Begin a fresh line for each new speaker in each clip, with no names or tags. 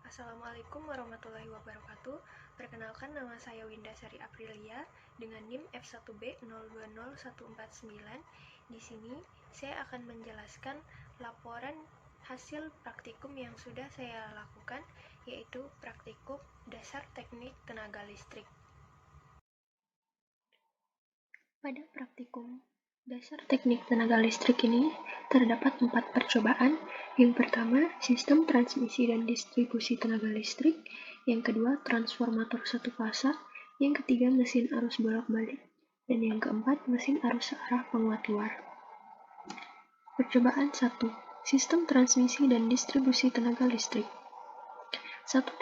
Assalamualaikum warahmatullahi wabarakatuh. Perkenalkan, nama saya Winda Sari Aprilia dengan NIM F1B020149. Di sini saya akan menjelaskan laporan hasil praktikum yang sudah saya lakukan, yaitu praktikum dasar teknik tenaga listrik. Pada praktikum dasar teknik tenaga listrik ini terdapat 4 percobaan. Yang pertama, sistem transmisi dan distribusi tenaga listrik. Yang kedua, transformator satu fasa. Yang ketiga, mesin arus bolak-balik. Dan yang keempat, mesin arus searah penguat luar. Percobaan 1. Sistem transmisi dan distribusi tenaga listrik. 1.1.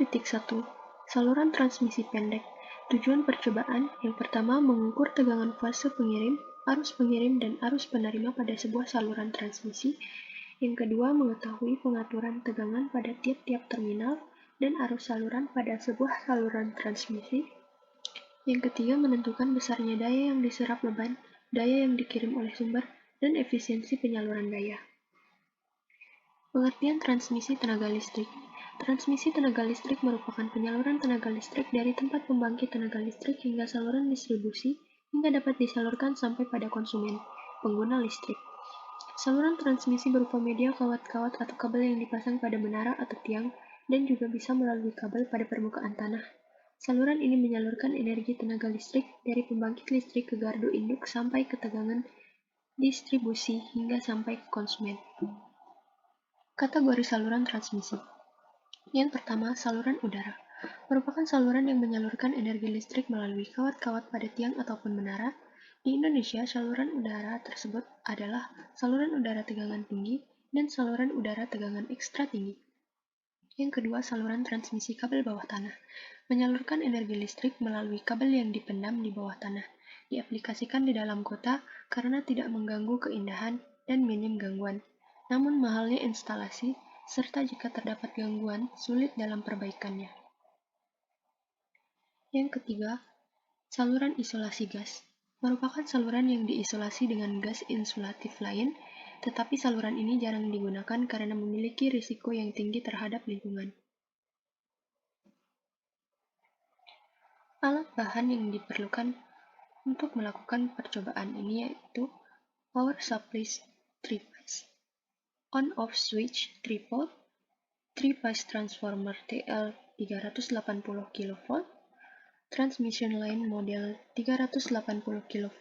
Saluran transmisi pendek. Tujuan percobaan yang pertama, mengukur tegangan fase pengirim, arus pengirim, dan arus penerima pada sebuah saluran transmisi. Yang kedua, mengetahui pengaturan tegangan pada tiap-tiap terminal dan arus saluran pada sebuah saluran transmisi. Yang ketiga, menentukan besarnya daya yang diserap beban, daya yang dikirim oleh sumber, dan efisiensi penyaluran daya. Pengertian transmisi tenaga listrik. Transmisi tenaga listrik merupakan penyaluran tenaga listrik dari tempat pembangkit tenaga listrik hingga saluran distribusi hingga dapat disalurkan sampai pada konsumen, pengguna listrik. Saluran transmisi berupa media kawat-kawat atau kabel yang dipasang pada menara atau tiang dan juga bisa melalui kabel pada permukaan tanah. Saluran ini menyalurkan energi tenaga listrik dari pembangkit listrik ke gardu induk sampai ke tegangan distribusi hingga sampai ke konsumen. Kategori saluran transmisi. Yang pertama, saluran udara. Merupakan saluran yang menyalurkan energi listrik melalui kawat-kawat pada tiang ataupun menara. Di Indonesia, saluran udara tersebut adalah saluran udara tegangan tinggi dan saluran udara tegangan ekstra tinggi. Yang kedua, saluran transmisi kabel bawah tanah. Menyalurkan energi listrik melalui kabel yang dipendam di bawah tanah. Diaplikasikan di dalam kota karena tidak mengganggu keindahan dan minim gangguan. Namun mahalnya instalasi, serta jika terdapat gangguan, sulit dalam perbaikannya. Yang ketiga, saluran isolasi gas. Merupakan saluran yang diisolasi dengan gas insulatif lain, tetapi saluran ini jarang digunakan karena memiliki risiko yang tinggi terhadap lingkungan. Alat bahan yang diperlukan untuk melakukan percobaan ini yaitu power supply 3-phase, on-off switch 3-volt, 3-phase transformer TL 380 kV, transmission line model 380 kV,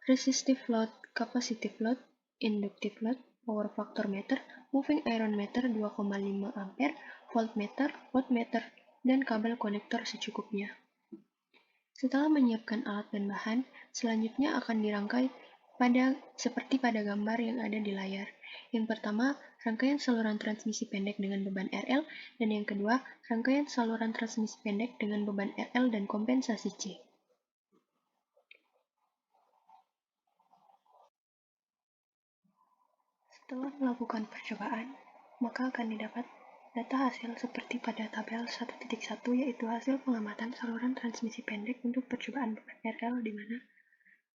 resistive load, capacitive load, inductive load, power factor meter, moving iron meter 2,5 ampere, voltmeter, wattmeter, dan kabel konektor secukupnya. Setelah menyiapkan alat dan bahan, selanjutnya akan dirangkai seperti pada gambar yang ada di layar. Yang pertama, rangkaian saluran transmisi pendek dengan beban RL, dan yang kedua, rangkaian saluran transmisi pendek dengan beban RL dan kompensasi C. Setelah melakukan percobaan, maka akan didapat data hasil seperti pada tabel 1.1, yaitu hasil pengamatan saluran transmisi pendek untuk percobaan beban RL di mana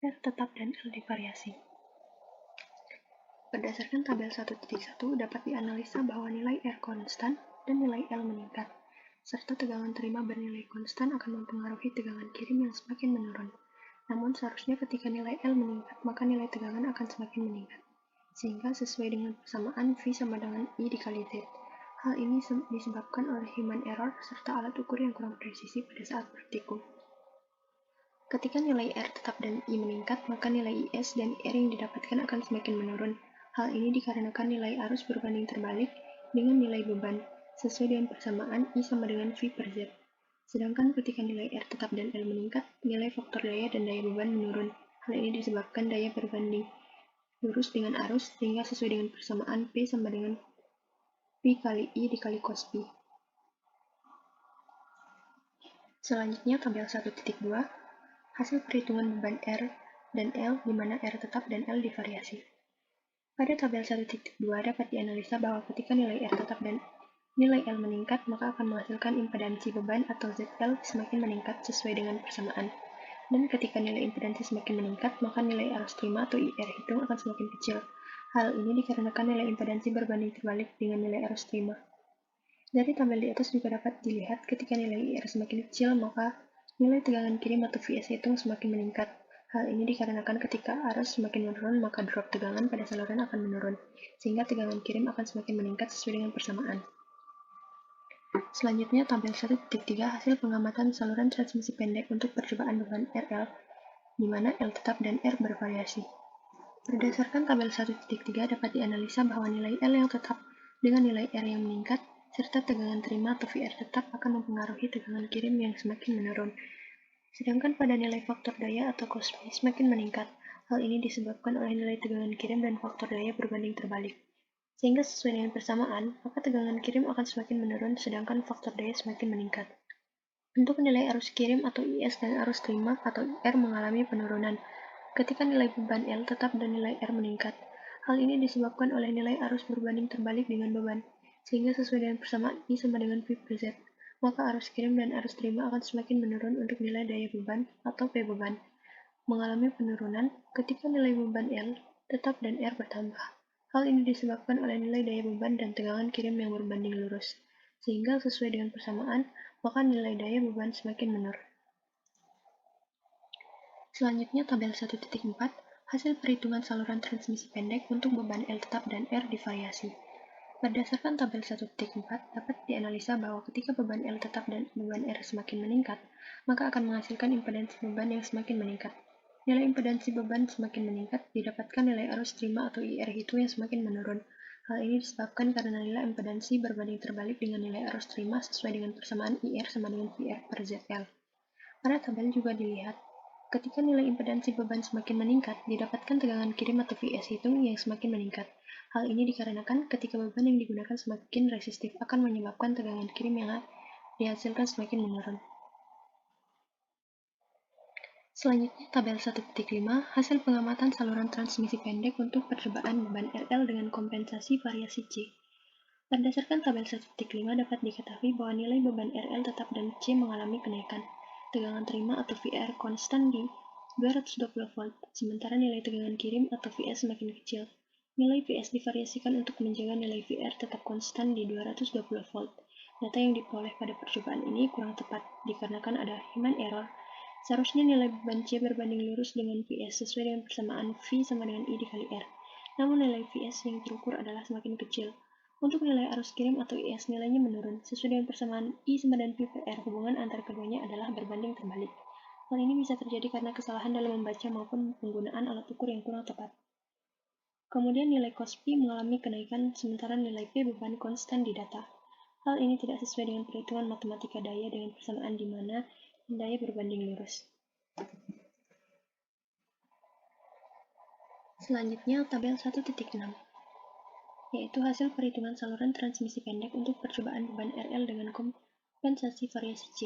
R tetap dan L divariasi. Berdasarkan tabel 1.1 dapat dianalisa bahwa nilai R konstan dan nilai L meningkat, serta tegangan terima bernilai konstan akan mempengaruhi tegangan kirim yang semakin menurun. Namun seharusnya ketika nilai L meningkat, maka nilai tegangan akan semakin meningkat, sehingga sesuai dengan persamaan V sama dengan I dikali Z. Hal ini disebabkan oleh human error serta alat ukur yang kurang presisi pada saat praktikum. Ketika nilai R tetap dan I meningkat, maka nilai IS dan IR yang didapatkan akan semakin menurun. Hal ini dikarenakan nilai arus berbanding terbalik dengan nilai beban, sesuai dengan persamaan I sama dengan V per Z. Sedangkan ketika nilai R tetap dan L meningkat, nilai faktor daya dan daya beban menurun. Hal ini disebabkan daya berbanding lurus dengan arus, sehingga sesuai dengan persamaan P sama dengan P kali I dikali cos P. Selanjutnya tabel 1.2, hasil perhitungan beban R dan L di mana R tetap dan L divariasi. Pada tabel 1.2 dapat dianalisa bahwa ketika nilai R tetap dan nilai L meningkat, maka akan menghasilkan impedansi beban atau ZL semakin meningkat sesuai dengan persamaan. Dan ketika nilai impedansi semakin meningkat, maka nilai arus terima atau IR hitung akan semakin kecil. Hal ini dikarenakan nilai impedansi berbanding terbalik dengan nilai arus terima. Dari tabel di atas juga dapat dilihat ketika nilai IR semakin kecil, maka nilai tegangan kirim atau VS hitung semakin meningkat. Hal ini dikarenakan ketika arus semakin menurun, maka drop tegangan pada saluran akan menurun, sehingga tegangan kirim akan semakin meningkat sesuai dengan persamaan. Selanjutnya, tabel 1.3 hasil pengamatan saluran transmisi pendek untuk percobaan beban RL, di mana L tetap dan R bervariasi. Berdasarkan tabel 1.3 dapat dianalisa bahwa nilai L yang tetap dengan nilai R yang meningkat, serta tegangan terima atau VR tetap akan mempengaruhi tegangan kirim yang semakin menurun. Sedangkan pada nilai faktor daya atau Cosby semakin meningkat. Hal ini disebabkan oleh nilai tegangan kirim dan faktor daya berbanding terbalik. Sehingga sesuai dengan persamaan, maka tegangan kirim akan semakin menurun sedangkan faktor daya semakin meningkat. Untuk nilai arus kirim atau IS dan arus terima atau R mengalami penurunan ketika nilai beban L tetap dan nilai R meningkat. Hal ini disebabkan oleh nilai arus berbanding terbalik dengan beban, sehingga sesuai dengan persamaan I sama dengan V per Z, maka arus kirim dan arus terima akan semakin menurun untuk nilai daya beban atau P beban. Mengalami penurunan ketika nilai beban L tetap dan R bertambah. Hal ini disebabkan oleh nilai daya beban dan tegangan kirim yang berbanding lurus, sehingga sesuai dengan persamaan, maka nilai daya beban semakin menurun. Selanjutnya tabel 1.4, hasil perhitungan saluran transmisi pendek untuk beban L tetap dan R divariasi. Berdasarkan tabel 1.4, dapat dianalisa bahwa ketika beban L tetap dan beban R semakin meningkat, maka akan menghasilkan impedansi beban yang semakin meningkat. Nilai impedansi beban semakin meningkat, didapatkan nilai arus terima atau IR itu yang semakin menurun. Hal ini disebabkan karena nilai impedansi berbanding terbalik dengan nilai arus terima sesuai dengan persamaan IR sama dengan VR per ZL. Pada tabel juga dilihat, ketika nilai impedansi beban semakin meningkat, didapatkan tegangan kirim atau VS hitung yang semakin meningkat. Hal ini dikarenakan ketika beban yang digunakan semakin resistif akan menyebabkan tegangan kirim yang dihasilkan semakin menurun. Selanjutnya, tabel 1.5, hasil pengamatan saluran transmisi pendek untuk percobaan beban RL dengan kompensasi variasi C. Berdasarkan tabel 1.5 dapat diketahui bahwa nilai beban RL tetap dan C mengalami kenaikan. Tegangan terima atau VR konstan di 220 volt, sementara nilai tegangan kirim atau VS semakin kecil. Nilai VS divariasikan untuk menjaga nilai VR tetap konstan di 220 volt. Data yang diperoleh pada percobaan ini kurang tepat dikarenakan ada human error. Seharusnya nilai beban C berbanding lurus dengan VS sesuai dengan persamaan V sama dengan I dikali R. Namun nilai VS yang terukur adalah semakin kecil. Untuk nilai arus kirim atau IS nilainya menurun, sesuai dengan persamaan I sama dengan V per R, hubungan antara keduanya adalah berbanding terbalik. Hal ini bisa terjadi karena kesalahan dalam membaca maupun penggunaan alat ukur yang kurang tepat. Kemudian nilai Cosby mengalami kenaikan sementara nilai P beban konstan di data. Hal ini tidak sesuai dengan perhitungan matematika daya dengan persamaan di mana daya berbanding lurus. Selanjutnya tabel 1.6. Yaitu hasil perhitungan saluran transmisi pendek untuk percobaan beban RL dengan kompensasi variasi C.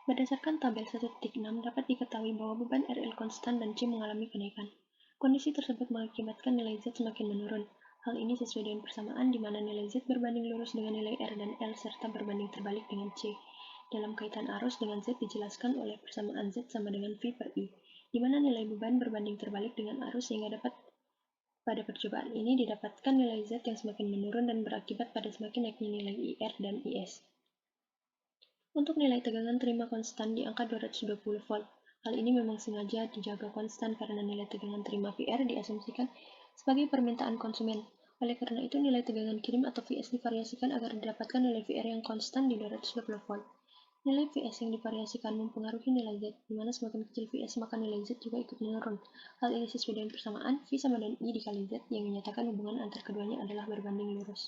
Berdasarkan tabel 1.6 dapat diketahui bahwa beban RL konstan dan C mengalami kenaikan. Kondisi tersebut mengakibatkan nilai Z semakin menurun. Hal ini sesuai dengan persamaan di mana nilai Z berbanding lurus dengan nilai R dan L serta berbanding terbalik dengan C. Dalam kaitan arus dengan Z dijelaskan oleh persamaan Z sama dengan V per I, di mana nilai beban berbanding terbalik dengan arus sehingga dapat pada percobaan ini didapatkan nilai Z yang semakin menurun dan berakibat pada semakin naiknya nilai IR dan IS. Untuk nilai tegangan terima konstan di angka 220 volt. Hal ini memang sengaja dijaga konstan karena nilai tegangan terima VR diasumsikan sebagai permintaan konsumen. Oleh karena itu, nilai tegangan kirim atau VS divariasikan agar didapatkan nilai VR yang konstan di 220 volt. Nilai VS yang divariasikan mempengaruhi nilai Z, di mana semakin kecil VS maka nilai Z juga ikut menurun. Hal ini sesuai dengan persamaan V sama dengan I dikali Z yang menyatakan hubungan antar keduanya adalah berbanding lurus.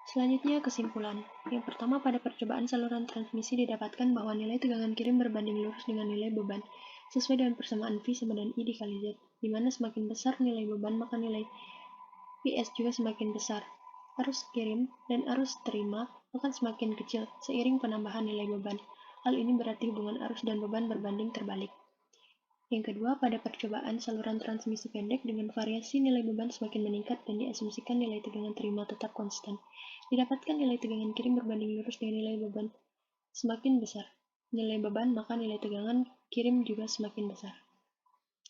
Selanjutnya kesimpulan. Yang pertama, pada percobaan saluran transmisi didapatkan bahwa nilai tegangan kirim berbanding lurus dengan nilai beban, sesuai dengan persamaan V sama dengan I dikali Z, di mana semakin besar nilai beban maka nilai VS juga semakin besar. Arus kirim dan arus terima akan semakin kecil seiring penambahan nilai beban. Hal ini berarti hubungan arus dan beban berbanding terbalik. Yang kedua, pada percobaan saluran transmisi pendek dengan variasi nilai beban semakin meningkat dan diasumsikan nilai tegangan terima tetap konstan. Didapatkan nilai tegangan kirim berbanding lurus dengan nilai beban semakin besar. Nilai beban maka nilai tegangan kirim juga semakin besar.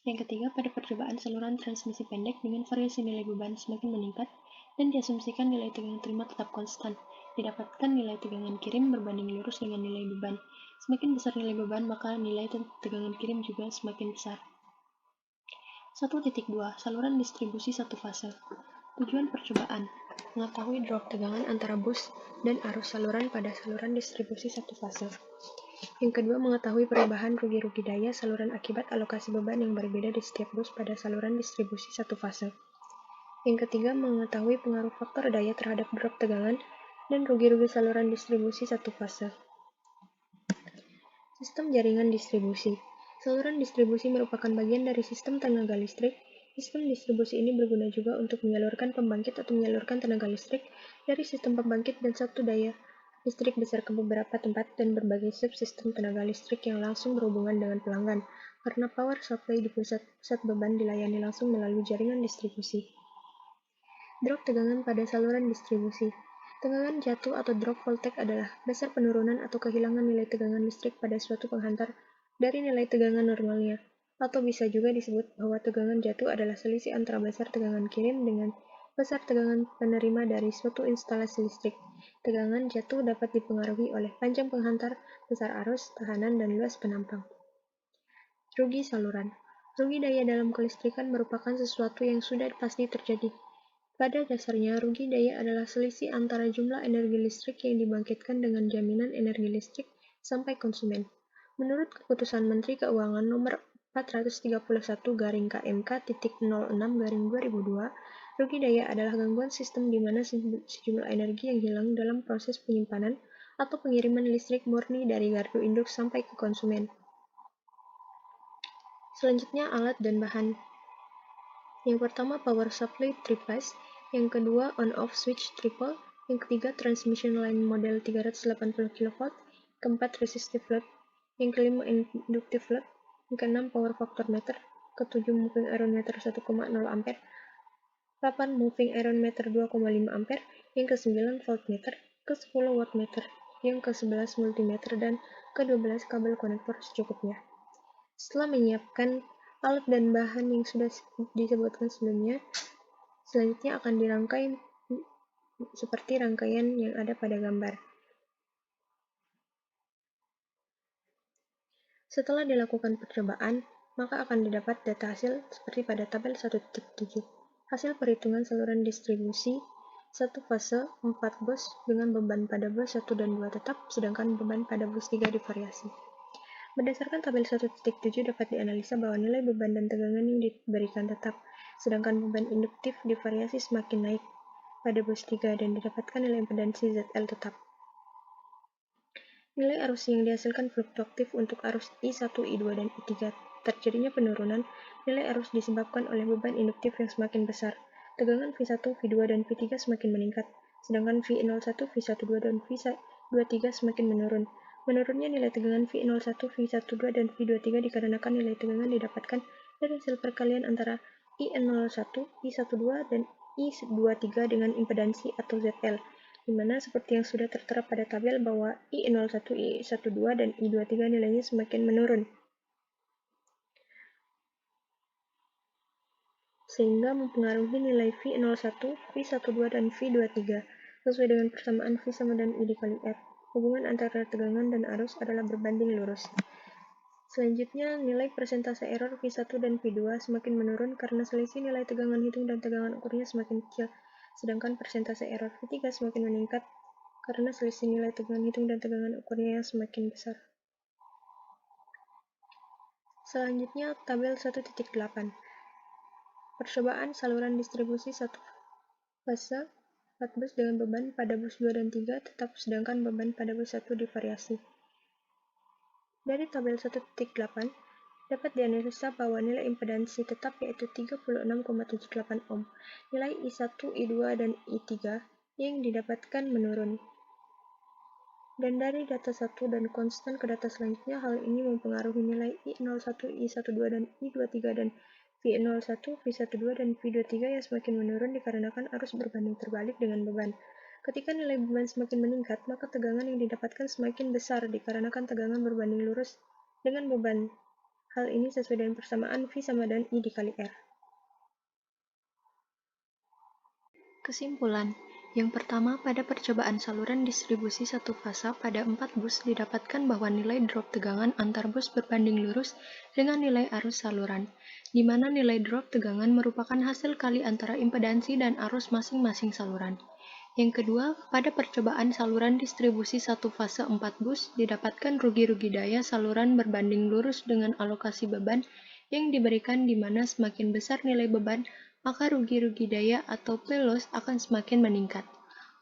Yang ketiga, pada percobaan saluran transmisi pendek dengan variasi nilai beban semakin meningkat, dan diasumsikan nilai tegangan terima tetap konstan. Didapatkan nilai tegangan kirim berbanding lurus dengan nilai beban. Semakin besar nilai beban, maka nilai tegangan kirim juga semakin besar. 1.2. Saluran distribusi satu fase. Tujuan percobaan: mengetahui drop tegangan antara bus dan arus saluran pada saluran distribusi satu fase. Yang kedua, mengetahui perubahan rugi-rugi daya saluran akibat alokasi beban yang berbeda di setiap bus pada saluran distribusi satu fase. Yang ketiga, mengetahui pengaruh faktor daya terhadap drop tegangan dan rugi-rugi saluran distribusi satu fase. Sistem jaringan distribusi. Saluran distribusi merupakan bagian dari sistem tenaga listrik. Sistem distribusi ini berguna juga untuk menyalurkan pembangkit atau menyalurkan tenaga listrik dari sistem pembangkit dan satu daya listrik besar ke beberapa tempat dan berbagai subsistem tenaga listrik yang langsung berhubungan dengan pelanggan, karena power supply di pusat beban dilayani langsung melalui jaringan distribusi. Drop tegangan pada saluran distribusi. Tegangan jatuh atau drop voltage adalah dasar penurunan atau kehilangan nilai tegangan listrik pada suatu penghantar dari nilai tegangan normalnya, atau bisa juga disebut bahwa tegangan jatuh adalah selisih antara besar tegangan kirim dengan besar tegangan penerima dari suatu instalasi listrik. Tegangan jatuh dapat dipengaruhi oleh panjang penghantar, besar arus, tekanan, dan luas penampang. Rugi saluran. Rugi daya dalam kelistrikan merupakan sesuatu yang sudah pasti terjadi. Pada dasarnya, rugi daya adalah selisih antara jumlah energi listrik yang dibangkitkan dengan jaminan energi listrik sampai konsumen. Menurut Keputusan Menteri Keuangan Nomor 431/KMK.06/2002, rugi daya adalah gangguan sistem di mana sejumlah energi yang hilang dalam proses penyimpanan atau pengiriman listrik murni dari gardu induk sampai ke konsumen. Selanjutnya, alat dan bahan. Yang pertama, power supply triphase. Yang kedua, on-off switch triple. Yang ketiga, transmission line model 380 kV. Keempat, resistive load. Yang kelima, inductive load. Yang keenam, power factor meter. Ketujuh, moving iron meter 1,0 ampere. 8, moving iron meter 2,5 ampere. Yang ke-9, voltmeter. Ke-10, wattmeter. Yang ke-11, multimeter. Dan ke-12, kabel konektor secukupnya. Setelah menyiapkan alat dan bahan yang sudah disebutkan sebelumnya, selanjutnya akan dirangkai seperti rangkaian yang ada pada gambar. Setelah dilakukan percobaan, maka akan didapat data hasil seperti pada tabel 1.7. Hasil perhitungan saluran distribusi satu fase 4 bus dengan beban pada bus 1 dan 2 tetap, sedangkan beban pada bus 3 divariasi. Berdasarkan tabel 1.7 dapat dianalisa bahwa nilai beban dan tegangan yang diberikan tetap, sedangkan beban induktif divariasi semakin naik pada bus 3 dan didapatkan nilai impedansi ZL tetap. Nilai arus yang dihasilkan fluktuatif untuk arus I1, I2, dan I3. Terjadinya penurunan nilai arus disebabkan oleh beban induktif yang semakin besar. Tegangan V1, V2, dan V3 semakin meningkat, sedangkan V01, V12, dan V23 semakin menurun. Menurunnya nilai tegangan V01, V12, dan V23 dikarenakan nilai tegangan didapatkan dari hasil perkalian antara I01, I12, dan I23 dengan impedansi atau ZL, di mana seperti yang sudah tertera pada tabel bahwa I01, I12, dan I23 nilainya semakin menurun, sehingga mempengaruhi nilai V01, V12, dan V23. Sesuai dengan persamaan V sama dan I dikali R, hubungan antara tegangan dan arus adalah berbanding lurus. Selanjutnya, nilai persentase error V1 dan V2 semakin menurun karena selisih nilai tegangan hitung dan tegangan ukurnya semakin kecil, sedangkan persentase error V3 semakin meningkat karena selisih nilai tegangan hitung dan tegangan ukurnya yang semakin besar. Selanjutnya, tabel 1.8. Percobaan saluran distribusi satu fase 4 bus dengan beban pada bus 2 dan 3 tetap, sedangkan beban pada bus 1 divariasi. Dari tabel 1.8 dapat dianalisa bahwa nilai impedansi tetap yaitu 36,78 ohm. Nilai I1, I2, dan I3 yang didapatkan menurun. Dan dari data 1 dan konstan ke data selanjutnya, hal ini mempengaruhi nilai I01, I12, dan I23 dan V01, V12, dan V23 yang semakin menurun dikarenakan arus berbanding terbalik dengan beban. Ketika nilai beban semakin meningkat, maka tegangan yang didapatkan semakin besar dikarenakan tegangan berbanding lurus dengan beban. Hal ini sesuai dengan persamaan V sama dan I dikali R. Kesimpulan. Yang pertama, pada percobaan saluran distribusi satu fasa pada 4 bus didapatkan bahwa nilai drop tegangan antar bus berbanding lurus dengan nilai arus saluran, di mana nilai drop tegangan merupakan hasil kali antara impedansi dan arus masing-masing saluran. Yang kedua, pada percobaan saluran distribusi satu fase 4 bus didapatkan rugi-rugi daya saluran berbanding lurus dengan alokasi beban yang diberikan di mana semakin besar nilai beban, maka rugi-rugi daya atau P loss akan semakin meningkat.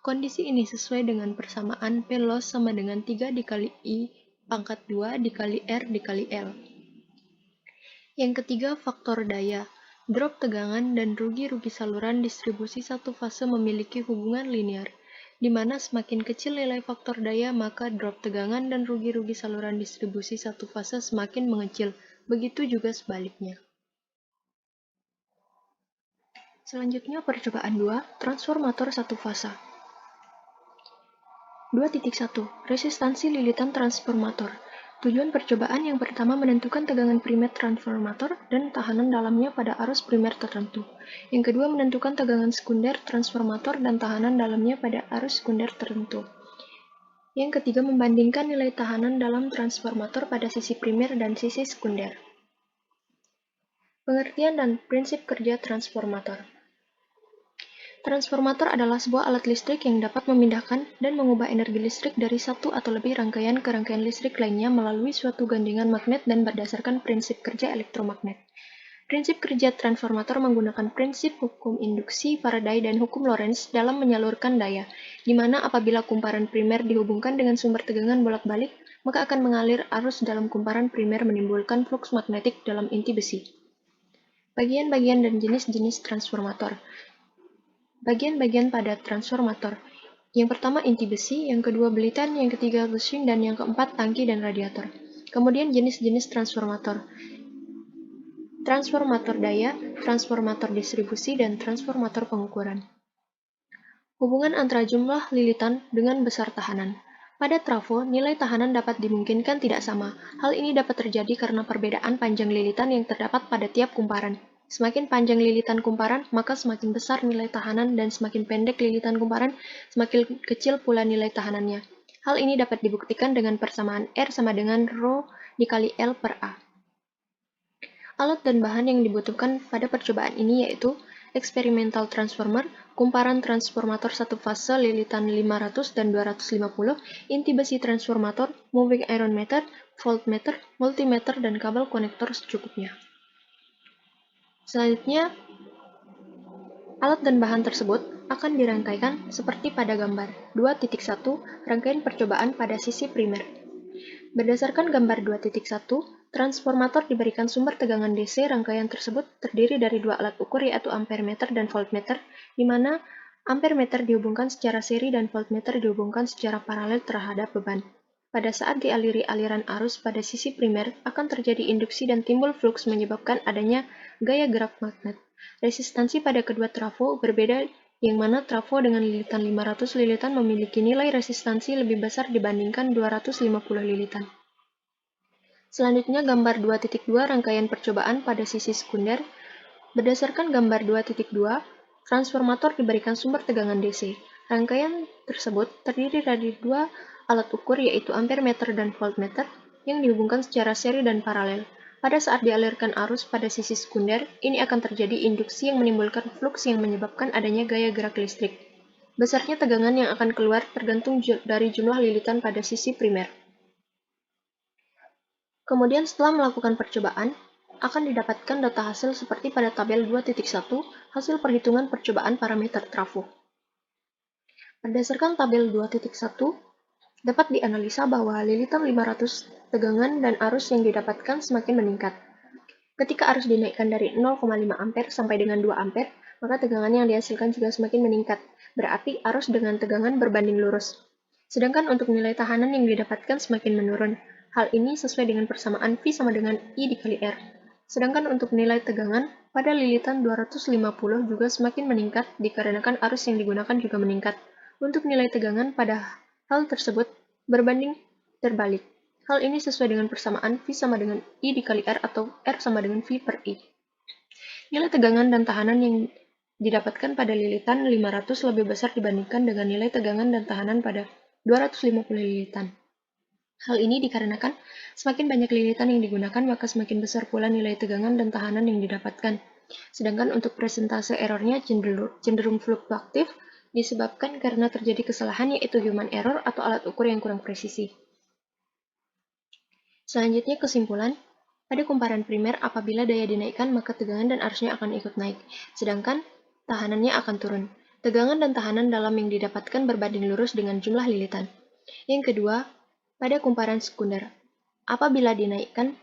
Kondisi ini sesuai dengan persamaan P loss sama dengan 3 dikali I pangkat 2 dikali R dikali L. Yang ketiga, faktor daya. Drop tegangan dan rugi-rugi saluran distribusi satu fase memiliki hubungan linear, di mana semakin kecil nilai faktor daya, maka drop tegangan dan rugi-rugi saluran distribusi satu fase semakin mengecil. Begitu juga sebaliknya. Selanjutnya percobaan 2, transformator satu fasa. 2.1. Resistansi lilitan transformator. Tujuan percobaan yang pertama menentukan tegangan primer transformator dan tahanan dalamnya pada arus primer tertentu. Yang kedua menentukan tegangan sekunder transformator dan tahanan dalamnya pada arus sekunder tertentu. Yang ketiga membandingkan nilai tahanan dalam transformator pada sisi primer dan sisi sekunder. Pengertian dan prinsip kerja transformator. Transformator adalah sebuah alat listrik yang dapat memindahkan dan mengubah energi listrik dari satu atau lebih rangkaian ke rangkaian listrik lainnya melalui suatu gandengan magnet dan berdasarkan prinsip kerja elektromagnet. Prinsip kerja transformator menggunakan prinsip hukum induksi, Faraday, dan hukum Lorentz dalam menyalurkan daya, di mana apabila kumparan primer dihubungkan dengan sumber tegangan bolak-balik, maka akan mengalir arus dalam kumparan primer menimbulkan flux magnetik dalam inti besi. Bagian-bagian dan jenis-jenis transformator. Bagian-bagian pada transformator. Yang pertama inti besi, yang kedua belitan, yang ketiga bushing, dan yang keempat tangki dan radiator. Kemudian jenis-jenis transformator. Transformator daya, transformator distribusi, dan transformator pengukuran. Hubungan antara jumlah lilitan dengan besar tahanan. Pada trafo, nilai tahanan dapat dimungkinkan tidak sama. Hal ini dapat terjadi karena perbedaan panjang lilitan yang terdapat pada tiap kumparan. Semakin panjang lilitan kumparan, maka semakin besar nilai tahanan, dan semakin pendek lilitan kumparan, semakin kecil pula nilai tahanannya. Hal ini dapat dibuktikan dengan persamaan R sama dengan Rho dikali L per A. Alat dan bahan yang dibutuhkan pada percobaan ini yaitu eksperimental transformer, kumparan transformator satu fase lilitan 500 dan 250, inti besi transformator, moving iron meter, voltmeter, multimeter, dan kabel konektor secukupnya. Selanjutnya, alat dan bahan tersebut akan dirangkaikan seperti pada gambar 2.1 rangkaian percobaan pada sisi primer. Berdasarkan gambar 2.1, transformator diberikan sumber tegangan DC. Rangkaian tersebut terdiri dari dua alat ukur yaitu ampermeter dan voltmeter, di mana ampermeter dihubungkan secara seri dan voltmeter dihubungkan secara paralel terhadap beban. Pada saat dialiri aliran arus pada sisi primer, akan terjadi induksi dan timbul flux menyebabkan adanya gaya gerak magnet. Resistansi pada kedua trafo berbeda, yang mana trafo dengan lilitan 500 lilitan memiliki nilai resistansi lebih besar dibandingkan 250 lilitan. Selanjutnya gambar 2.2 rangkaian percobaan pada sisi sekunder. Berdasarkan gambar 2.2, transformator diberikan sumber tegangan DC. Rangkaian tersebut terdiri dari dua alat ukur yaitu ampermeter dan voltmeter yang dihubungkan secara seri dan paralel. Pada saat dialirkan arus pada sisi sekunder, ini akan terjadi induksi yang menimbulkan flux yang menyebabkan adanya gaya gerak listrik. Besarnya tegangan yang akan keluar tergantung dari jumlah lilitan pada sisi primer. Kemudian setelah melakukan percobaan, akan didapatkan data hasil seperti pada tabel 2.1, hasil perhitungan percobaan parameter trafo. Berdasarkan tabel 2.1, dapat dianalisa bahwa lilitan 500 tegangan dan arus yang didapatkan semakin meningkat. Ketika arus dinaikkan dari 0,5 ampere sampai dengan 2 ampere, maka tegangan yang dihasilkan juga semakin meningkat. Berarti arus dengan tegangan berbanding lurus. Sedangkan untuk nilai tahanan yang didapatkan semakin menurun. Hal ini sesuai dengan persamaan V sama dengan I dikali R. Sedangkan untuk nilai tegangan pada lilitan 250 juga semakin meningkat dikarenakan arus yang digunakan juga meningkat. Untuk nilai tegangan pada hal tersebut berbanding terbalik. Hal ini sesuai dengan persamaan V sama dengan I dikali R atau R sama dengan V per I. Nilai tegangan dan tahanan yang didapatkan pada lilitan 500 lebih besar dibandingkan dengan nilai tegangan dan tahanan pada 250 lilitan. Hal ini dikarenakan semakin banyak lilitan yang digunakan, maka semakin besar pula nilai tegangan dan tahanan yang didapatkan. Sedangkan untuk persentase errornya cenderung fluktuatif, disebabkan karena terjadi kesalahan yaitu human error atau alat ukur yang kurang presisi. Selanjutnya kesimpulan, pada kumparan primer apabila daya dinaikkan maka tegangan dan arusnya akan ikut naik, sedangkan tahanannya akan turun. Tegangan dan tahanan dalam yang didapatkan berbanding lurus dengan jumlah lilitan. Yang kedua, pada kumparan sekunder, apabila dinaikkan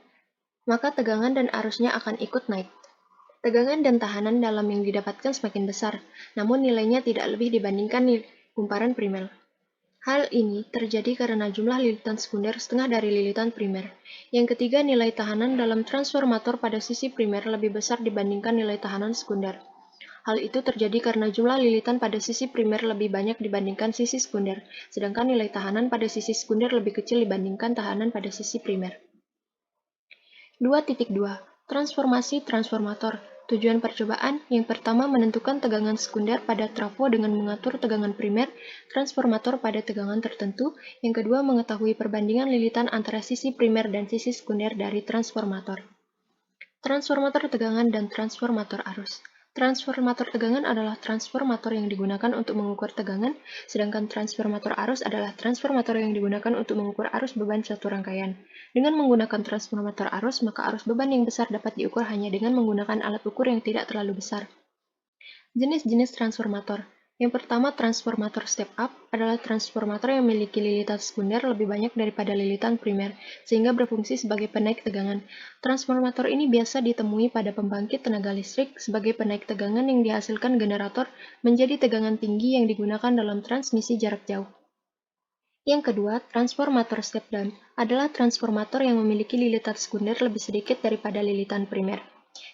maka tegangan dan arusnya akan ikut naik. Tegangan dan tahanan dalam yang didapatkan semakin besar, namun nilainya tidak lebih dibandingkan kumparan primer. Hal ini terjadi karena jumlah lilitan sekunder setengah dari lilitan primer. Yang ketiga, nilai tahanan dalam transformator pada sisi primer lebih besar dibandingkan nilai tahanan sekunder. Hal itu terjadi karena jumlah lilitan pada sisi primer lebih banyak dibandingkan sisi sekunder, sedangkan nilai tahanan pada sisi sekunder lebih kecil dibandingkan tahanan pada sisi primer. 2.2. Transformasi transformator. Tujuan percobaan yang pertama menentukan tegangan sekunder pada trafo dengan mengatur tegangan primer transformator pada tegangan tertentu. Yang kedua mengetahui perbandingan lilitan antara sisi primer dan sisi sekunder dari transformator. Transformator tegangan dan transformator arus. Transformator tegangan adalah transformator yang digunakan untuk mengukur tegangan, sedangkan transformator arus adalah transformator yang digunakan untuk mengukur arus beban satu rangkaian. Dengan menggunakan transformator arus, maka arus beban yang besar dapat diukur hanya dengan menggunakan alat ukur yang tidak terlalu besar. Jenis-jenis transformator. Yang pertama, transformator step up adalah transformator yang memiliki lilitan sekunder lebih banyak daripada lilitan primer, sehingga berfungsi sebagai penaik tegangan. Transformator ini biasa ditemui pada pembangkit tenaga listrik sebagai penaik tegangan yang dihasilkan generator menjadi tegangan tinggi yang digunakan dalam transmisi jarak jauh. Yang kedua, transformator step down adalah transformator yang memiliki lilitan sekunder lebih sedikit daripada lilitan primer,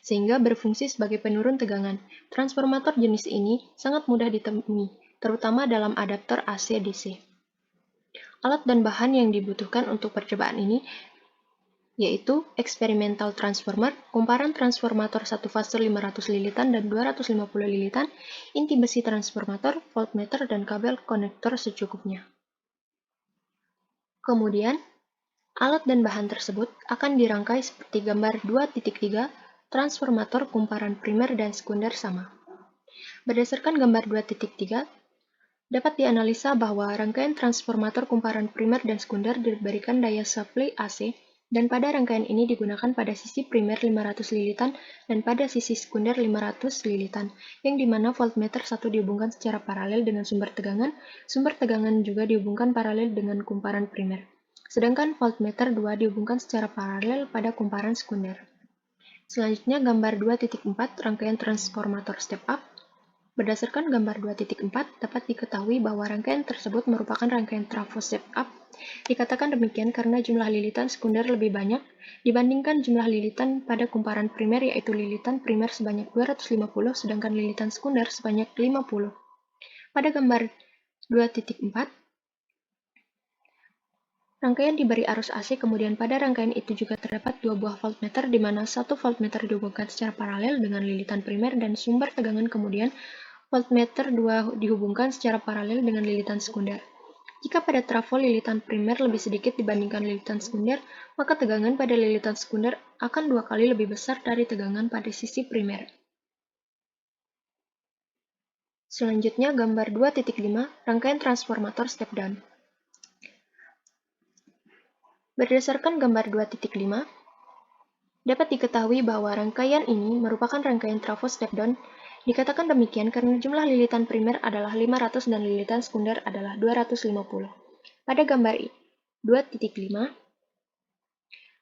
sehingga berfungsi sebagai penurun tegangan. Transformator jenis ini sangat mudah ditemui, terutama dalam adaptor AC/DC. Alat dan bahan yang dibutuhkan untuk percobaan ini yaitu eksperimental transformer, kumparan transformator satu fase 500 lilitan dan 250 lilitan, inti besi transformator, voltmeter, dan kabel konektor secukupnya. Kemudian, alat dan bahan tersebut akan dirangkai seperti gambar 2.3, transformator kumparan primer dan sekunder sama. Berdasarkan gambar 2.3, dapat dianalisa bahwa rangkaian transformator kumparan primer dan sekunder diberikan daya supply AC, dan pada rangkaian ini digunakan pada sisi primer 500 lilitan dan pada sisi sekunder 500 lilitan, yang dimana voltmeter 1 dihubungkan secara paralel dengan sumber tegangan juga dihubungkan paralel dengan kumparan primer, sedangkan voltmeter 2 dihubungkan secara paralel pada kumparan sekunder. Selanjutnya gambar 2.4 rangkaian transformator step up. Berdasarkan gambar 2.4 dapat diketahui bahwa rangkaian tersebut merupakan rangkaian trafo step up. Dikatakan demikian karena jumlah lilitan sekunder lebih banyak dibandingkan jumlah lilitan pada kumparan primer, yaitu lilitan primer sebanyak 250 sedangkan lilitan sekunder sebanyak 50. Pada gambar 2.4 rangkaian diberi arus AC, kemudian pada rangkaian itu juga terdapat dua buah voltmeter di mana satu voltmeter dihubungkan secara paralel dengan lilitan primer dan sumber tegangan, kemudian voltmeter 2 dihubungkan secara paralel dengan lilitan sekunder. Jika pada trafo lilitan primer lebih sedikit dibandingkan lilitan sekunder, maka tegangan pada lilitan sekunder akan 2 kali lebih besar dari tegangan pada sisi primer. Selanjutnya gambar 2.5 rangkaian transformator step down. Berdasarkan gambar 2.5, dapat diketahui bahwa rangkaian ini merupakan rangkaian trafo step down. Dikatakan demikian karena jumlah lilitan primer adalah 500 dan lilitan sekunder adalah 250. Pada gambar 2.5,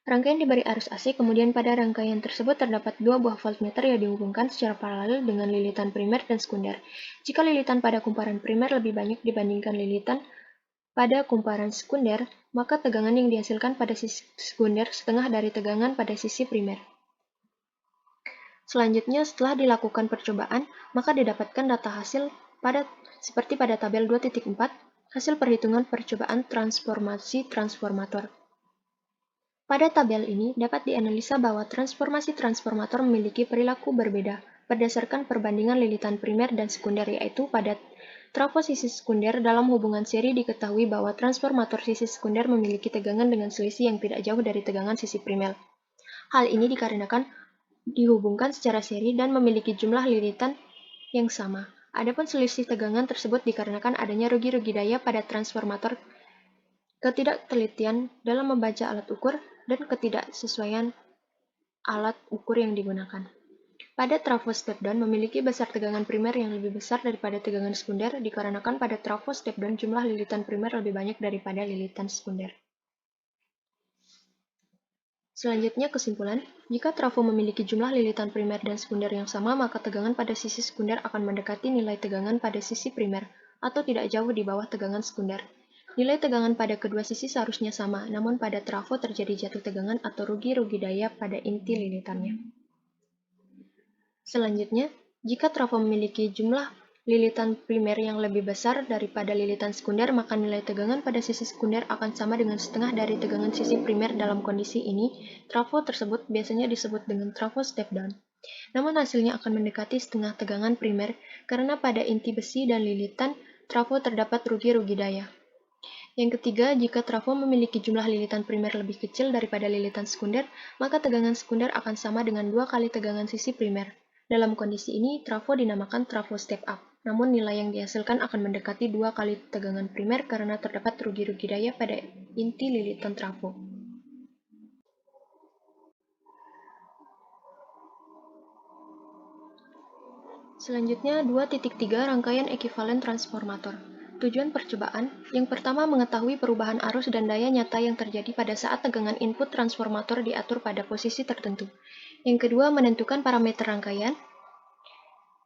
rangkaian diberi arus AC, kemudian pada rangkaian tersebut terdapat dua buah voltmeter yang dihubungkan secara paralel dengan lilitan primer dan sekunder. Jika lilitan pada kumparan primer lebih banyak dibandingkan lilitan pada kumparan sekunder, maka tegangan yang dihasilkan pada sisi sekunder setengah dari tegangan pada sisi primer. Selanjutnya, setelah dilakukan percobaan, maka didapatkan data hasil seperti pada tabel 2.4, hasil perhitungan percobaan transformasi transformator. Pada tabel ini dapat dianalisa bahwa transformasi transformator memiliki perilaku berbeda. berdasarkan perbandingan lilitan primer dan sekunder, yaitu pada trafo sisi sekunder dalam hubungan seri diketahui bahwa transformator sisi sekunder memiliki tegangan dengan selisih yang tidak jauh dari tegangan sisi primer. Hal ini dikarenakan dihubungkan secara seri dan memiliki jumlah lilitan yang sama. Adapun selisih tegangan tersebut dikarenakan adanya rugi-rugi daya pada transformator, ketidaktelitian dalam membaca alat ukur, dan ketidaksesuaian alat ukur yang digunakan. Pada trafo step-down memiliki besar tegangan primer yang lebih besar daripada tegangan sekunder dikarenakan pada trafo step-down jumlah lilitan primer lebih banyak daripada lilitan sekunder. Selanjutnya kesimpulan, jika trafo memiliki jumlah lilitan primer dan sekunder yang sama, maka tegangan pada sisi sekunder akan mendekati nilai tegangan pada sisi primer, atau tidak jauh di bawah tegangan sekunder. Nilai tegangan pada kedua sisi seharusnya sama, namun pada trafo terjadi jatuh tegangan atau rugi-rugi daya pada inti lilitannya. Selanjutnya, jika trafo memiliki jumlah lilitan primer yang lebih besar daripada lilitan sekunder, maka nilai tegangan pada sisi sekunder akan sama dengan setengah dari tegangan sisi primer. Dalam kondisi ini, trafo tersebut biasanya disebut dengan trafo step-down. Namun hasilnya akan mendekati setengah tegangan primer karena pada inti besi dan lilitan trafo terdapat rugi-rugi daya. Yang ketiga, jika trafo memiliki jumlah lilitan primer lebih kecil daripada lilitan sekunder, maka tegangan sekunder akan sama dengan 2 kali tegangan sisi primer. Dalam kondisi ini, trafo dinamakan trafo step up, namun nilai yang dihasilkan akan mendekati 2 kali tegangan primer karena terdapat rugi-rugi daya pada inti lilitan trafo. Selanjutnya, 2.3 rangkaian ekivalen transformator. Tujuan percobaan, yang pertama mengetahui perubahan arus dan daya nyata yang terjadi pada saat tegangan input transformator diatur pada posisi tertentu. Yang kedua, menentukan parameter rangkaian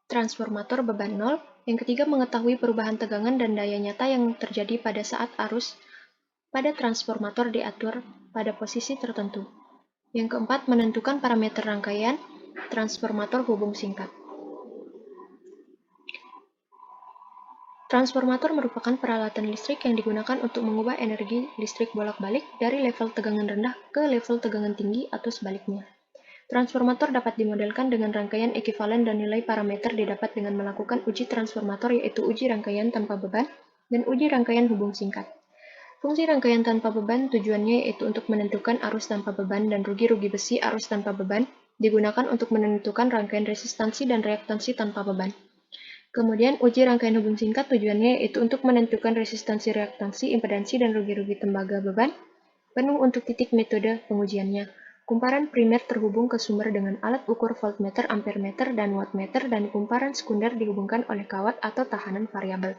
transformator beban 0. Yang ketiga, mengetahui perubahan tegangan dan daya nyata yang terjadi pada saat arus pada transformator diatur pada posisi tertentu. Yang keempat, menentukan parameter rangkaian transformator hubung singkat. Transformator merupakan peralatan listrik yang digunakan untuk mengubah energi listrik bolak-balik dari level tegangan rendah ke level tegangan tinggi atau sebaliknya. Transformator dapat dimodelkan dengan rangkaian ekivalen dan nilai parameter didapat dengan melakukan uji transformator, yaitu uji rangkaian tanpa beban dan uji rangkaian hubung singkat. Fungsi rangkaian tanpa beban tujuannya yaitu untuk menentukan arus tanpa beban dan rugi-rugi besi arus tanpa beban digunakan untuk menentukan rangkaian resistansi dan reaktansi tanpa beban. Kemudian, uji rangkaian hubung singkat tujuannya yaitu untuk menentukan resistansi, reaktansi, impedansi, dan rugi-rugi tembaga beban penuh untuk titik metode pengujiannya. Kumparan primer terhubung ke sumber dengan alat ukur voltmeter, ampermeter, dan wattmeter, dan kumparan sekunder dihubungkan oleh kawat atau tahanan variabel.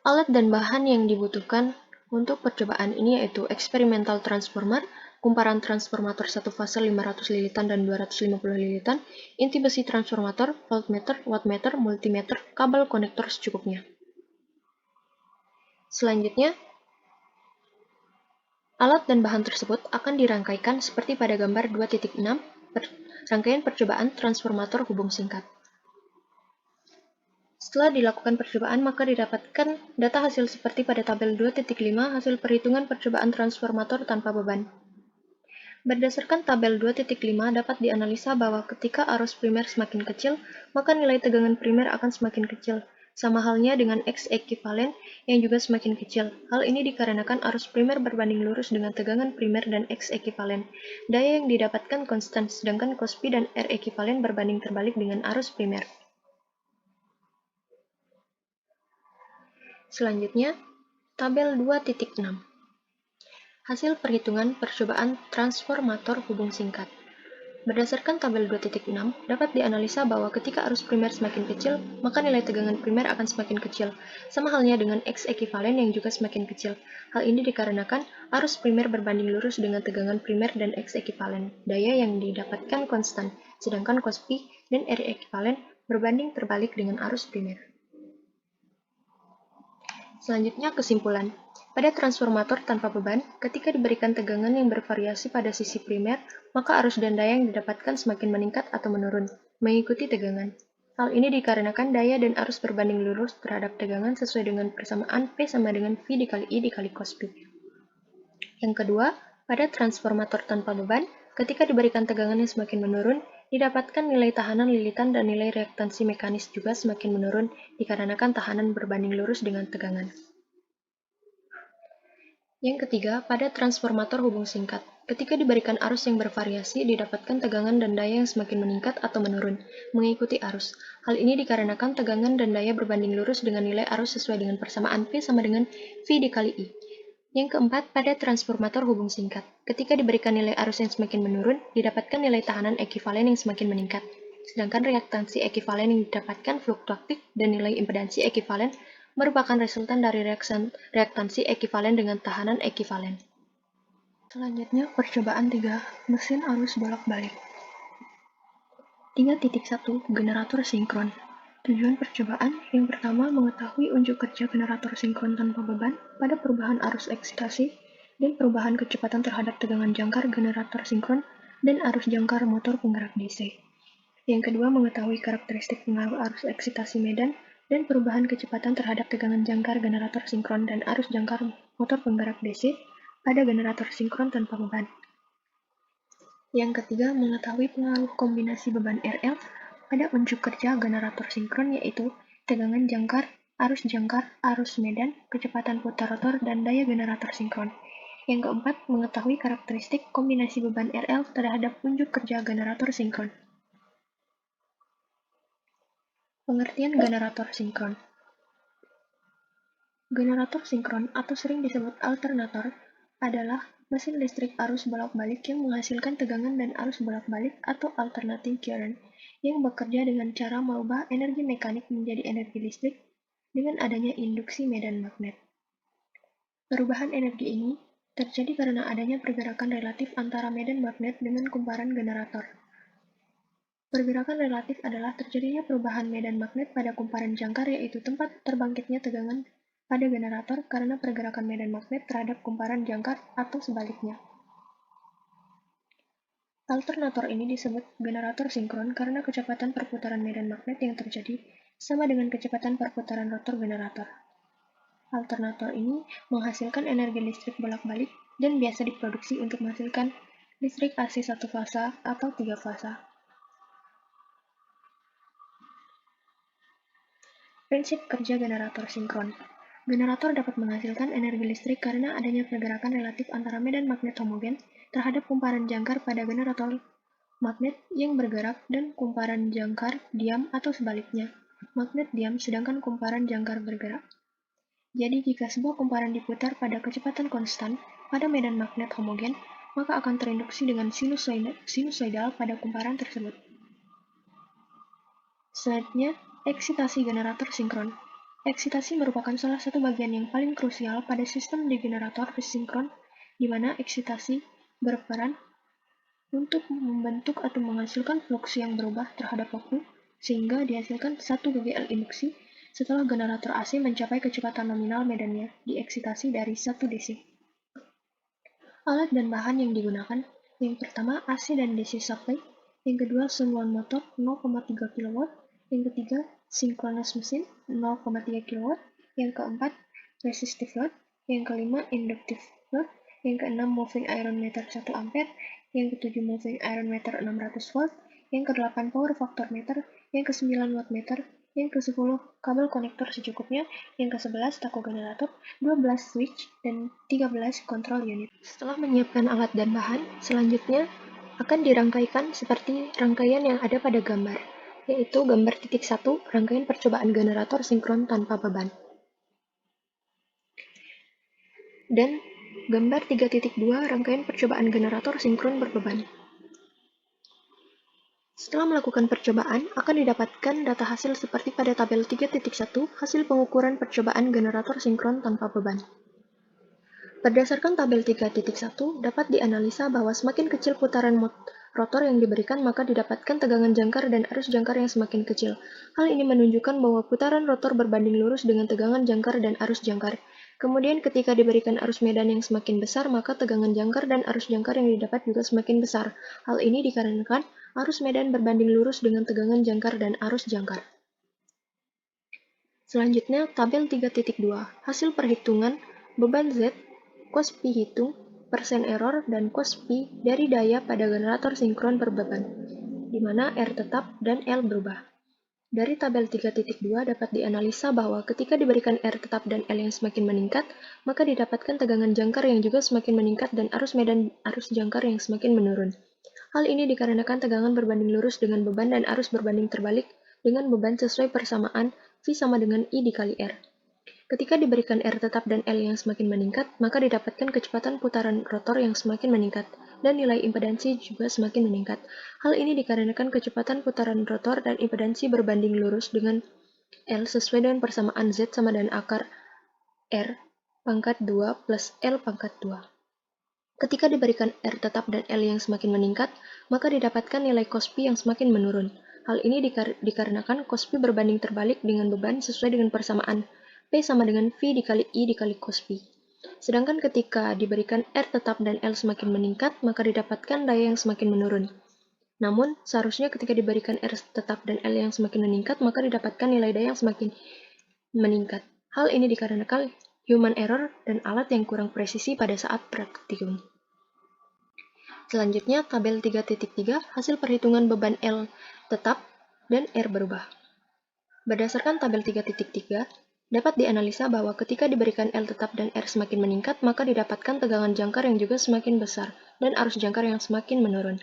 Alat dan bahan yang dibutuhkan untuk percobaan ini yaitu eksperimental transformer, kumparan transformator satu fase 500 lilitan dan 250 lilitan, inti besi transformator, voltmeter, wattmeter, multimeter, kabel konektor secukupnya. Selanjutnya, alat dan bahan tersebut akan dirangkaikan seperti pada gambar 2.6, rangkaian percobaan transformator hubung singkat. Setelah dilakukan percobaan, maka didapatkan data hasil seperti pada tabel 2.5 hasil perhitungan percobaan transformator tanpa beban. Berdasarkan tabel 2.5 dapat dianalisa bahwa ketika arus primer semakin kecil, maka nilai tegangan primer akan semakin kecil, sama halnya dengan X ekivalen yang juga semakin kecil. Hal ini dikarenakan arus primer berbanding lurus dengan tegangan primer dan X ekivalen. Daya yang didapatkan konstan, sedangkan cos P dan R ekivalen berbanding terbalik dengan arus primer. Selanjutnya, tabel 2.6. Hasil perhitungan percobaan transformator hubung singkat. Berdasarkan tabel 2.6, dapat dianalisa bahwa ketika arus primer semakin kecil, maka nilai tegangan primer akan semakin kecil, sama halnya dengan X ekivalen yang juga semakin kecil. Hal ini dikarenakan arus primer berbanding lurus dengan tegangan primer dan X ekivalen. Daya yang didapatkan konstan, sedangkan cos P dan R ekivalen berbanding terbalik dengan arus primer. Selanjutnya kesimpulan. Pada transformator tanpa beban, ketika diberikan tegangan yang bervariasi pada sisi primer, maka arus dan daya yang didapatkan semakin meningkat atau menurun, mengikuti tegangan. Hal ini dikarenakan daya dan arus berbanding lurus terhadap tegangan sesuai dengan persamaan P sama dengan V dikali I dikali cos P. Yang kedua, pada transformator tanpa beban, ketika diberikan tegangan yang semakin menurun, Didapatkan nilai tahanan lilitan dan nilai reaktansi mekanis juga semakin menurun dikarenakan tahanan berbanding lurus dengan tegangan. Yang ketiga, pada transformator hubung singkat. Ketika diberikan arus yang bervariasi, didapatkan tegangan dan daya yang semakin meningkat atau menurun, mengikuti arus. Hal ini dikarenakan tegangan dan daya berbanding lurus dengan nilai arus sesuai dengan persamaan P sama dengan V dikali I. Yang keempat, pada transformator hubung singkat. Ketika diberikan nilai arus yang semakin menurun, didapatkan nilai tahanan ekivalen yang semakin meningkat. Sedangkan reaktansi ekivalen yang didapatkan fluktuatif dan nilai impedansi ekivalen merupakan resultan dari reaktansi ekivalen dengan tahanan ekivalen. Selanjutnya, percobaan 3, mesin arus bolak-balik. 3.1 Generator sinkron. Tujuan percobaan yang pertama mengetahui unjuk kerja generator sinkron tanpa beban pada perubahan arus eksitasi dan perubahan kecepatan terhadap tegangan jangkar generator sinkron dan arus jangkar motor penggerak DC. Yang kedua mengetahui karakteristik pengaruh arus eksitasi medan dan perubahan kecepatan terhadap tegangan jangkar generator sinkron dan arus jangkar motor penggerak DC pada generator sinkron tanpa beban. Yang ketiga, mengetahui pengaruh kombinasi beban RL pada unjuk kerja generator sinkron yaitu tegangan jangkar, arus medan, kecepatan putar rotor, dan daya generator sinkron. Yang keempat, mengetahui karakteristik kombinasi beban RL terhadap unjuk kerja generator sinkron. Pengertian generator sinkron. Generator sinkron atau sering disebut alternator adalah mesin listrik arus bolak-balik yang menghasilkan tegangan dan arus bolak-balik atau alternating current yang bekerja dengan cara merubah energi mekanik menjadi energi listrik dengan adanya induksi medan magnet. Perubahan energi ini terjadi karena adanya pergerakan relatif antara medan magnet dengan kumparan generator. Pergerakan relatif adalah terjadinya perubahan medan magnet pada kumparan jangkar yaitu tempat terbangkitnya tegangan pada generator karena pergerakan medan magnet terhadap kumparan jangkar atau sebaliknya. Alternator ini disebut generator sinkron karena kecepatan perputaran medan magnet yang terjadi sama dengan kecepatan perputaran rotor generator. Alternator ini menghasilkan energi listrik bolak-balik dan biasa diproduksi untuk menghasilkan listrik AC satu fasa atau 3 fasa. Prinsip kerja generator sinkron. Generator dapat menghasilkan energi listrik karena adanya pergerakan relatif antara medan magnet homogen terhadap kumparan jangkar pada generator magnet yang bergerak dan kumparan jangkar diam atau sebaliknya, magnet diam sedangkan kumparan jangkar bergerak. Jadi jika sebuah kumparan diputar pada kecepatan konstan pada medan magnet homogen, maka akan terinduksi dengan sinusoidal pada kumparan tersebut. Selanjutnya, eksitasi generator sinkron. Eksitasi merupakan salah satu bagian yang paling krusial pada sistem di generator sinkron, di mana eksitasi berperan untuk membentuk atau menghasilkan flux yang berubah terhadap waktu, sehingga dihasilkan 1 GGL induksi setelah generator AC mencapai kecepatan nominal medannya di eksitasi dari 1 DC. Alat dan bahan yang digunakan, yang pertama AC dan DC supply, yang kedua sembuhan motor 0,3 kW, yang ketiga synchronous mesin 0,3 kW, yang keempat resistive load, yang kelima inductive load, yang keenam moving iron meter 1 ampere, yang ketujuh moving iron meter 600 volt, yang kedelapan power factor meter, yang ke-9 wattmeter, yang ke-10 kabel konektor secukupnya, yang ke-11 tako generator, 12 switch, dan 13 control unit. Setelah menyiapkan alat dan bahan, selanjutnya akan dirangkaikan seperti rangkaian yang ada pada gambar, yaitu gambar titik 1, rangkaian percobaan generator sinkron tanpa beban. Dan gambar 3.2, rangkaian percobaan generator sinkron berbeban. Setelah melakukan percobaan, akan didapatkan data hasil seperti pada tabel 3.1, hasil pengukuran percobaan generator sinkron tanpa beban. Berdasarkan tabel 3.1, dapat dianalisa bahwa semakin kecil putaran rotor yang diberikan, maka didapatkan tegangan jangkar dan arus jangkar yang semakin kecil. Hal ini menunjukkan bahwa putaran rotor berbanding lurus dengan tegangan jangkar dan arus jangkar. Kemudian ketika diberikan arus medan yang semakin besar, maka tegangan jangkar dan arus jangkar yang didapat juga semakin besar. Hal ini dikarenakan arus medan berbanding lurus dengan tegangan jangkar dan arus jangkar. Selanjutnya, tabel 3.2, hasil perhitungan beban Z, cos Pi hitung, persen error, dan cos Pi dari daya pada generator sinkron berbeban, di di mana R tetap dan L berubah. Dari tabel 3.2 dapat dianalisa bahwa ketika diberikan R tetap dan L yang semakin meningkat, maka didapatkan tegangan jangkar yang juga semakin meningkat dan arus medan arus jangkar yang semakin menurun. Hal ini dikarenakan tegangan berbanding lurus dengan beban dan arus berbanding terbalik dengan beban sesuai persamaan V sama dengan I dikali R. Ketika diberikan R tetap dan L yang semakin meningkat, maka didapatkan kecepatan putaran rotor yang semakin meningkat, dan nilai impedansi juga semakin meningkat. Hal ini dikarenakan kecepatan putaran rotor dan impedansi berbanding lurus dengan L sesuai dengan persamaan Z sama dengan akar R pangkat 2 plus L pangkat 2. Ketika diberikan R tetap dan L yang semakin meningkat, maka didapatkan nilai cos P yang semakin menurun. Hal ini dikarenakan cos P berbanding terbalik dengan beban sesuai dengan persamaan P sama dengan V dikali I dikali cos P. Sedangkan ketika diberikan R tetap dan L semakin meningkat, maka didapatkan daya yang semakin menurun. Namun, seharusnya ketika diberikan R tetap dan L yang semakin meningkat, maka didapatkan nilai daya yang semakin meningkat. Hal ini dikarenakan human error dan alat yang kurang presisi pada saat praktikum. Selanjutnya, tabel 3.3 hasil perhitungan beban L tetap dan R berubah. Berdasarkan tabel 3.3, dapat dianalisa bahwa ketika diberikan L tetap dan R semakin meningkat, maka didapatkan tegangan jangkar yang juga semakin besar dan arus jangkar yang semakin menurun.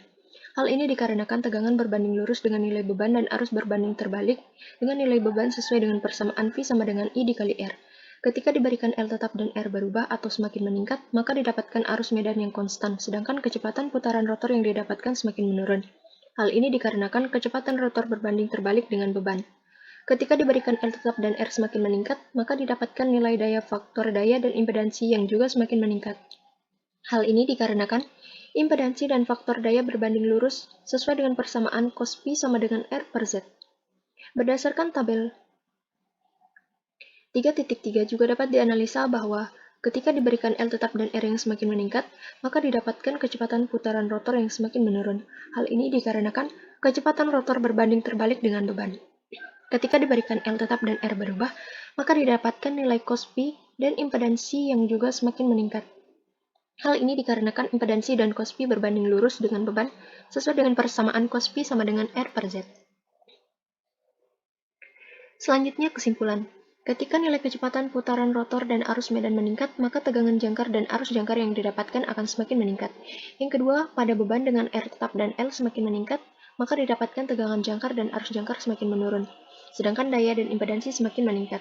Hal ini dikarenakan tegangan berbanding lurus dengan nilai beban dan arus berbanding terbalik dengan nilai beban sesuai dengan persamaan V sama dengan I dikali R. Ketika diberikan L tetap dan R berubah atau semakin meningkat, maka didapatkan arus medan yang konstan, sedangkan kecepatan putaran rotor yang didapatkan semakin menurun. Hal ini dikarenakan kecepatan rotor berbanding terbalik dengan beban. Ketika diberikan L tetap dan R semakin meningkat, maka didapatkan nilai daya faktor daya dan impedansi yang juga semakin meningkat. Hal ini dikarenakan impedansi dan faktor daya berbanding lurus sesuai dengan persamaan cos P sama dengan R per Z. Berdasarkan tabel 3.3 juga dapat dianalisa bahwa ketika diberikan L tetap dan R yang semakin meningkat, maka didapatkan kecepatan putaran rotor yang semakin menurun. Hal ini dikarenakan kecepatan rotor berbanding terbalik dengan beban. Ketika diberikan L tetap dan R berubah, maka didapatkan nilai cos P dan impedansi yang juga semakin meningkat. Hal ini dikarenakan impedansi dan cos P berbanding lurus dengan beban sesuai dengan persamaan cos P sama dengan R per Z. Selanjutnya kesimpulan. Ketika nilai kecepatan putaran rotor dan arus medan meningkat, maka tegangan jangkar dan arus jangkar yang didapatkan akan semakin meningkat. Yang kedua, pada beban dengan R tetap dan L semakin meningkat, maka didapatkan tegangan jangkar dan arus jangkar semakin menurun, sedangkan daya dan impedansi semakin meningkat.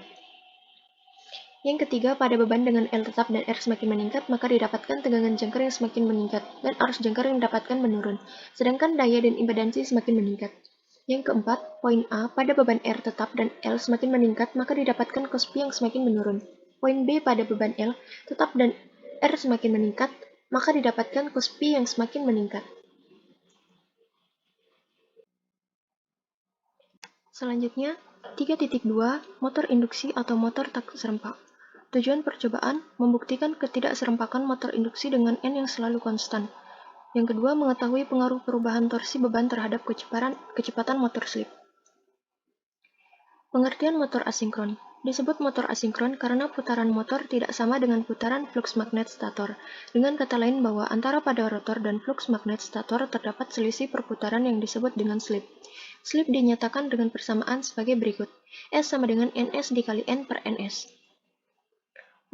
Yang ketiga, pada beban dengan L tetap dan R semakin meningkat, maka didapatkan tegangan jangkar yang semakin meningkat, dan arus jangkar yang didapatkan menurun, sedangkan daya dan impedansi semakin meningkat. Yang keempat, poin A, pada beban R tetap dan L semakin meningkat, maka didapatkan cos P yang semakin menurun. Poin B, pada beban L tetap dan R semakin meningkat, maka didapatkan cos P yang semakin meningkat. Selanjutnya, 3.2 motor induksi atau motor tak serempak. Tujuan percobaan membuktikan ketidakserempakan motor induksi dengan N yang selalu konstan. Yang kedua, mengetahui pengaruh perubahan torsi beban terhadap kecepatan motor slip. Pengertian motor asinkron. Disebut motor asinkron karena putaran motor tidak sama dengan putaran flux magnet stator. Dengan kata lain bahwa antara pada rotor dan flux magnet stator terdapat selisih perputaran yang disebut dengan slip. Slip dinyatakan dengan persamaan sebagai berikut. S sama dengan Ns dikali N per Ns.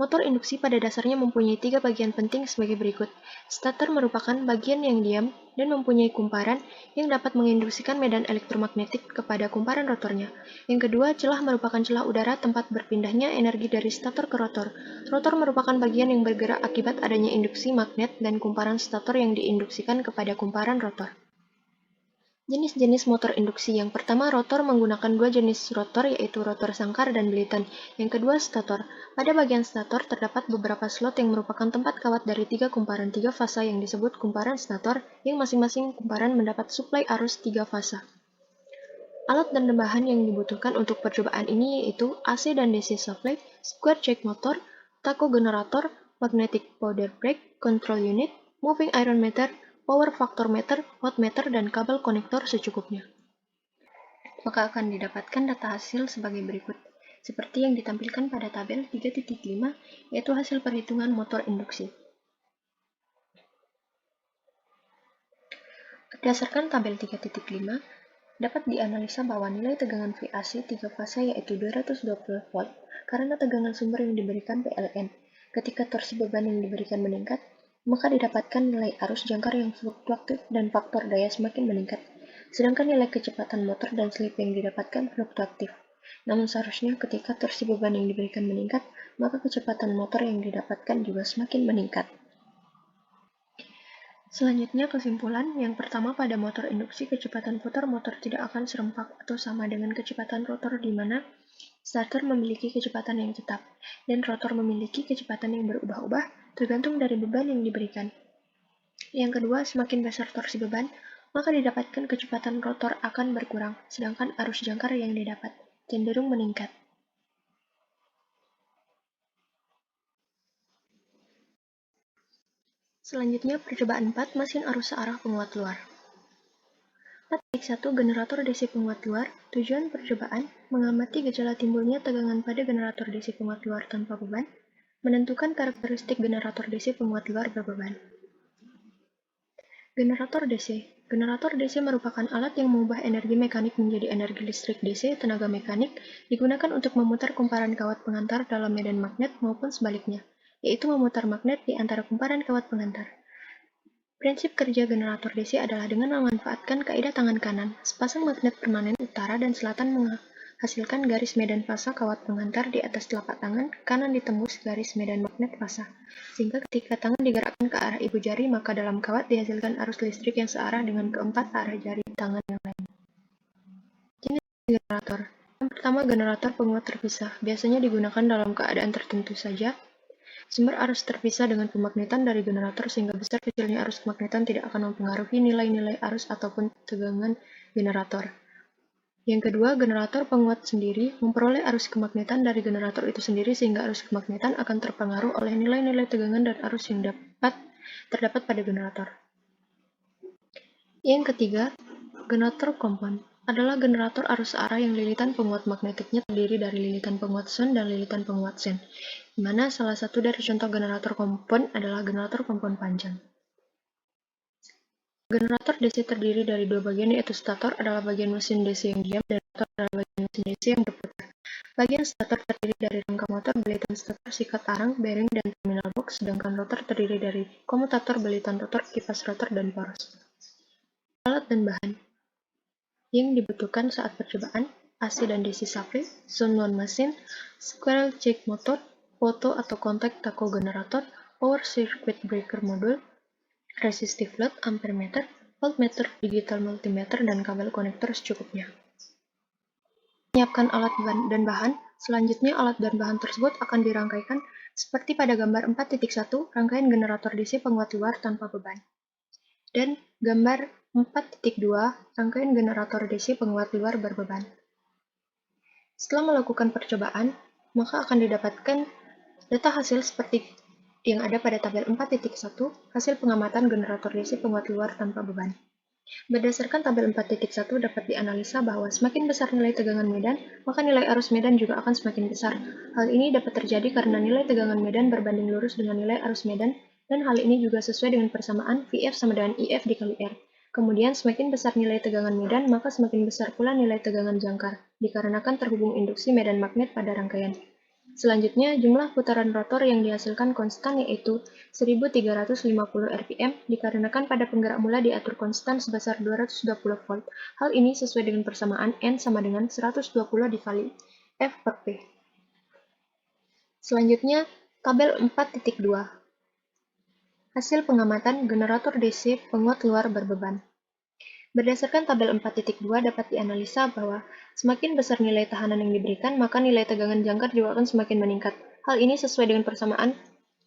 Motor induksi pada dasarnya mempunyai 3 bagian penting sebagai berikut. Stator merupakan bagian yang diam dan mempunyai kumparan yang dapat menginduksikan medan elektromagnetik kepada kumparan rotornya. Yang kedua, celah merupakan celah udara tempat berpindahnya energi dari stator ke rotor. Rotor merupakan bagian yang bergerak akibat adanya induksi magnet dan kumparan stator yang diinduksikan kepada kumparan rotor. Jenis-jenis motor induksi. Yang pertama, rotor menggunakan dua jenis rotor, yaitu rotor sangkar dan Bleton. Yang kedua, stator. Pada bagian stator terdapat beberapa slot yang merupakan tempat kawat dari 3 kumparan 3 fasa yang disebut kumparan stator, yang masing-masing kumparan mendapat suplai arus 3 fasa. Alat dan bahan yang dibutuhkan untuk percobaan ini yaitu AC dan DC supply, square check motor, tacho generator, magnetic powder brake, control unit, moving iron meter, power factor meter, wattmeter, dan kabel konektor secukupnya. Maka akan didapatkan data hasil sebagai berikut, seperti yang ditampilkan pada tabel 3.5, yaitu hasil perhitungan motor induksi. Berdasarkan tabel 3.5, dapat dianalisa bahwa nilai tegangan VAC 3 fase yaitu 220 volt karena tegangan sumber yang diberikan PLN. Ketika torsi beban yang diberikan meningkat, maka didapatkan nilai arus jangkar yang fluktuatif dan faktor daya semakin meningkat. Sedangkan nilai kecepatan motor dan slip yang didapatkan fluktuatif. Namun seharusnya ketika torsi beban yang diberikan meningkat, maka kecepatan motor yang didapatkan juga semakin meningkat. Selanjutnya kesimpulan, yang pertama pada motor induksi kecepatan putar motor tidak akan serempak atau sama dengan kecepatan rotor di mana starter memiliki kecepatan yang tetap dan rotor memiliki kecepatan yang berubah-ubah tergantung dari beban yang diberikan. Yang kedua, semakin besar torsi beban, maka didapatkan kecepatan rotor akan berkurang, sedangkan arus jangkar yang didapat cenderung meningkat. Selanjutnya, percobaan 4, mesin arus searah penguat luar. 4.1 Generator DC penguat luar. Tujuan percobaan, mengamati gejala timbulnya tegangan pada generator DC penguat luar tanpa beban, menentukan karakteristik generator DC penguat luar berbeban. Generator DC. Generator DC merupakan alat yang mengubah energi mekanik menjadi energi listrik DC, tenaga mekanik, digunakan untuk memutar kumparan kawat pengantar dalam medan magnet maupun sebaliknya, yaitu memutar magnet di antara kumparan kawat pengantar. Prinsip kerja generator DC adalah dengan memanfaatkan kaidah tangan kanan. Sepasang magnet permanen utara dan selatan menghasilkan garis medan fasa kawat pengantar di atas telapak tangan, kanan ditembus garis medan magnet fasa. Sehingga ketika tangan digerakkan ke arah ibu jari, maka dalam kawat dihasilkan arus listrik yang searah dengan keempat arah jari tangan yang lain. Jenis generator. Yang pertama, generator penguat terpisah. Biasanya digunakan dalam keadaan tertentu saja. Sumber arus terpisah dengan pemagnetan dari generator sehingga besar kecilnya arus kemagnetan tidak akan mempengaruhi nilai-nilai arus ataupun tegangan generator. Yang kedua, generator penguat sendiri memperoleh arus kemagnetan dari generator itu sendiri sehingga arus kemagnetan akan terpengaruh oleh nilai-nilai tegangan dan arus yang terdapat pada generator. Yang ketiga, generator kompon adalah generator arus searah yang lilitan penguat magnetiknya terdiri dari lilitan penguat Sun dan lilitan penguat Sen, di mana salah satu dari contoh generator kompon adalah generator kompon panjang. Generator DC terdiri dari dua bagian yaitu stator adalah bagian mesin DC yang diam dan rotor adalah bagian mesin DC yang berputar. Bagian stator terdiri dari rangka motor, belitan stator, sikat arang, bearing, dan terminal box, sedangkan rotor terdiri dari komutator, belitan rotor, kipas rotor, dan poros. Alat dan bahan yang dibutuhkan saat percobaan, AC dan DC supply, zone non mesin, squirrel cage motor, foto atau kontak tako generator, power circuit breaker modul, resistive load, ampere meter, voltmeter, digital multimeter, dan kabel konektor secukupnya. Menyiapkan alat dan bahan, selanjutnya alat dan bahan tersebut akan dirangkaikan seperti pada gambar 4.1, rangkaian generator DC penguat luar tanpa beban. Dan gambar 4.2, rangkaian generator DC penguat luar berbeban. Setelah melakukan percobaan, maka akan didapatkan data hasil seperti yang ada pada tabel 4.1, hasil pengamatan generator DC penguat luar tanpa beban. Berdasarkan tabel 4.1 dapat dianalisa bahwa semakin besar nilai tegangan medan, maka nilai arus medan juga akan semakin besar. Hal ini dapat terjadi karena nilai tegangan medan berbanding lurus dengan nilai arus medan, dan hal ini juga sesuai dengan persamaan VF sama dengan IF dikali R. Kemudian semakin besar nilai tegangan medan, maka semakin besar pula nilai tegangan jangkar, dikarenakan terhubung induksi medan magnet pada rangkaian. Selanjutnya, jumlah putaran rotor yang dihasilkan konstan yaitu 1350 rpm dikarenakan pada penggerak mula diatur konstan sebesar 220 volt. Hal ini sesuai dengan persamaan N sama dengan 120 dikali F per P. Selanjutnya, tabel 4.2. Hasil pengamatan generator DC penguat luar berbeban. Berdasarkan tabel 4.2 dapat dianalisa bahwa semakin besar nilai tahanan yang diberikan, maka nilai tegangan jangkar juga akan semakin meningkat. Hal ini sesuai dengan persamaan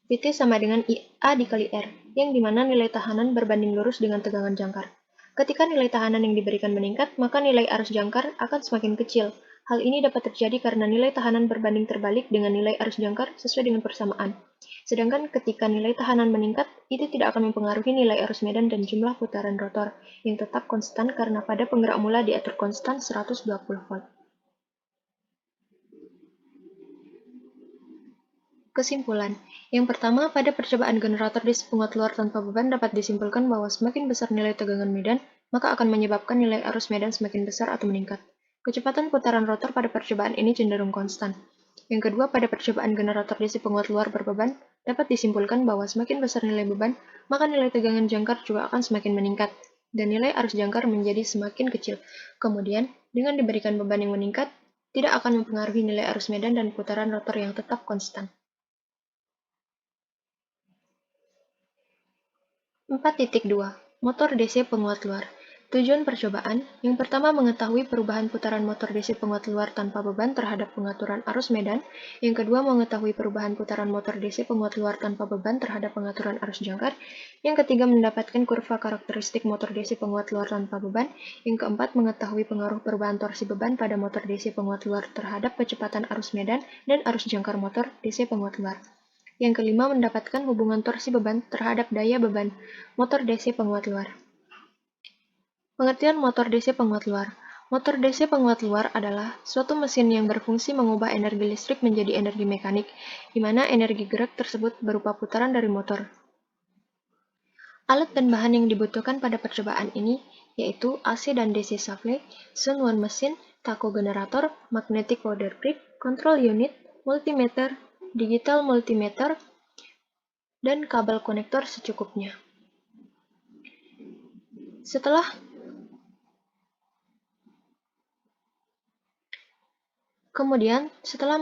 Vt sama dengan IA dikali R, yang dimana nilai tahanan berbanding lurus dengan tegangan jangkar. Ketika nilai tahanan yang diberikan meningkat, maka nilai arus jangkar akan semakin kecil. Hal ini dapat terjadi karena nilai tahanan berbanding terbalik dengan nilai arus jangkar sesuai dengan persamaan. Sedangkan ketika nilai tahanan meningkat, itu tidak akan mempengaruhi nilai arus medan dan jumlah putaran rotor, yang tetap konstan karena pada penggerak mula diatur konstan 120 volt. Kesimpulan. Yang pertama, pada percobaan generator DC penguat luar tanpa beban dapat disimpulkan bahwa semakin besar nilai tegangan medan, maka akan menyebabkan nilai arus medan semakin besar atau meningkat. Kecepatan putaran rotor pada percobaan ini cenderung konstan. Yang kedua, pada percobaan generator DC penguat luar berbeban, dapat disimpulkan bahwa semakin besar nilai beban, maka nilai tegangan jangkar juga akan semakin meningkat, dan nilai arus jangkar menjadi semakin kecil. Kemudian, dengan diberikan beban yang meningkat, tidak akan mempengaruhi nilai arus medan dan putaran rotor yang tetap konstan. 4.2. Motor DC penguat luar. Tujuan percobaan, yang pertama mengetahui perubahan putaran motor DC penguat luar tanpa beban terhadap pengaturan arus medan, yang kedua mengetahui perubahan putaran motor DC penguat luar tanpa beban terhadap pengaturan arus jangkar, yang ketiga mendapatkan kurva karakteristik motor DC penguat luar tanpa beban, yang keempat mengetahui pengaruh perubahan torsi beban pada motor DC penguat luar terhadap kecepatan arus medan dan arus jangkar motor DC penguat luar. Yang kelima, mendapatkan hubungan torsi beban terhadap daya beban motor DC penguat luar. Pengertian motor DC penguat luar. Motor DC penguat luar adalah suatu mesin yang berfungsi mengubah energi listrik menjadi energi mekanik, di mana energi gerak tersebut berupa putaran dari motor. Alat dan bahan yang dibutuhkan pada percobaan ini yaitu AC dan DC supply, Sun One mesin, tacho generator, magnetic powder grip, control unit, multimeter, digital multimeter, dan kabel konektor secukupnya. Kemudian, setelah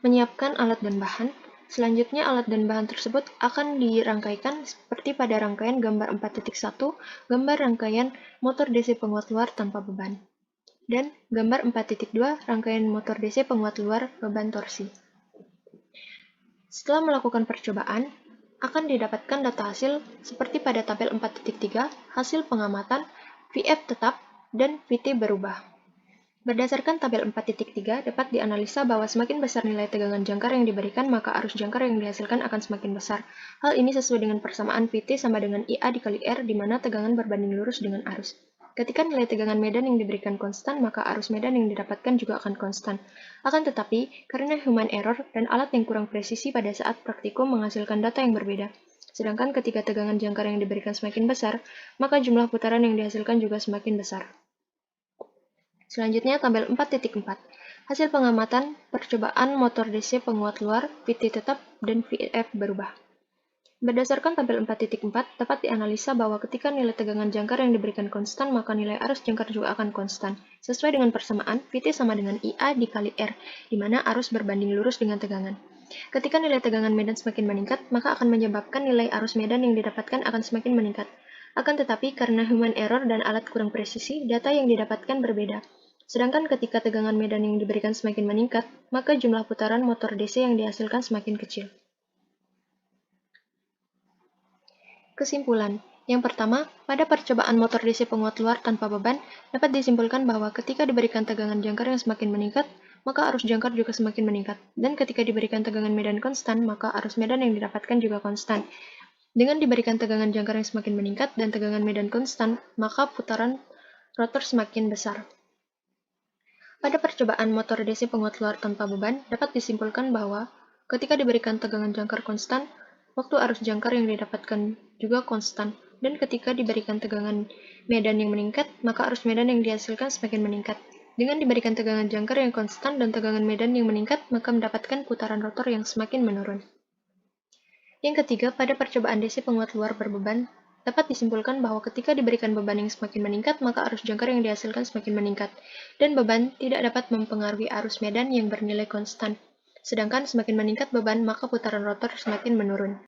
menyiapkan alat dan bahan, selanjutnya alat dan bahan tersebut akan dirangkaikan seperti pada rangkaian gambar 4.1, gambar rangkaian motor DC penguat luar tanpa beban, dan gambar 4.2, rangkaian motor DC penguat luar beban torsi. Setelah melakukan percobaan, akan didapatkan data hasil seperti pada tabel 4.3, hasil pengamatan, VF tetap, dan VT berubah. Berdasarkan tabel 4.3, dapat dianalisa bahwa semakin besar nilai tegangan jangkar yang diberikan, maka arus jangkar yang dihasilkan akan semakin besar. Hal ini sesuai dengan persamaan VT sama dengan IA dikali R, di mana tegangan berbanding lurus dengan arus. Ketika nilai tegangan medan yang diberikan konstan, maka arus medan yang didapatkan juga akan konstan. Akan tetapi, karena human error dan alat yang kurang presisi pada saat praktikum menghasilkan data yang berbeda. Sedangkan ketika tegangan jangkar yang diberikan semakin besar, maka jumlah putaran yang dihasilkan juga semakin besar. Selanjutnya, tabel 4.4. Hasil pengamatan percobaan motor DC penguat luar, VT tetap, dan VF berubah. Berdasarkan tabel 4.4, dapat dianalisa bahwa ketika nilai tegangan jangkar yang diberikan konstan, maka nilai arus jangkar juga akan konstan. Sesuai dengan persamaan, VT sama dengan IA dikali R, di mana arus berbanding lurus dengan tegangan. Ketika nilai tegangan medan semakin meningkat, maka akan menyebabkan nilai arus medan yang didapatkan akan semakin meningkat. Akan tetapi, karena human error dan alat kurang presisi, data yang didapatkan berbeda. Sedangkan ketika tegangan medan yang diberikan semakin meningkat, maka jumlah putaran motor DC yang dihasilkan semakin kecil. Kesimpulan. Yang pertama, pada percobaan motor DC penguat luar tanpa beban, dapat disimpulkan bahwa ketika diberikan tegangan jangkar yang semakin meningkat, maka arus jangkar juga semakin meningkat. Dan ketika diberikan tegangan medan konstan, maka arus medan yang didapatkan juga konstan. Dengan diberikan tegangan jangkar yang semakin meningkat dan tegangan medan konstan, maka putaran rotor semakin besar. Pada percobaan motor DC penguat luar tanpa beban, dapat disimpulkan bahwa ketika diberikan tegangan jangkar konstan, waktu arus jangkar yang didapatkan juga konstan, dan ketika diberikan tegangan medan yang meningkat, maka arus medan yang dihasilkan semakin meningkat. Dengan diberikan tegangan jangkar yang konstan dan tegangan medan yang meningkat, maka mendapatkan putaran rotor yang semakin menurun. Yang ketiga, pada percobaan DC penguat luar berbeban, dapat disimpulkan bahwa ketika diberikan beban yang semakin meningkat, maka arus jangkar yang dihasilkan semakin meningkat, dan beban tidak dapat mempengaruhi arus medan yang bernilai konstan. Sedangkan semakin meningkat beban, maka putaran rotor semakin menurun.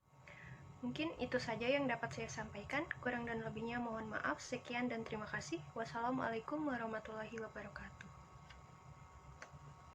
Mungkin itu saja yang dapat saya sampaikan. Kurang dan lebihnya mohon maaf. Sekian dan terima kasih. Wassalamualaikum warahmatullahi wabarakatuh.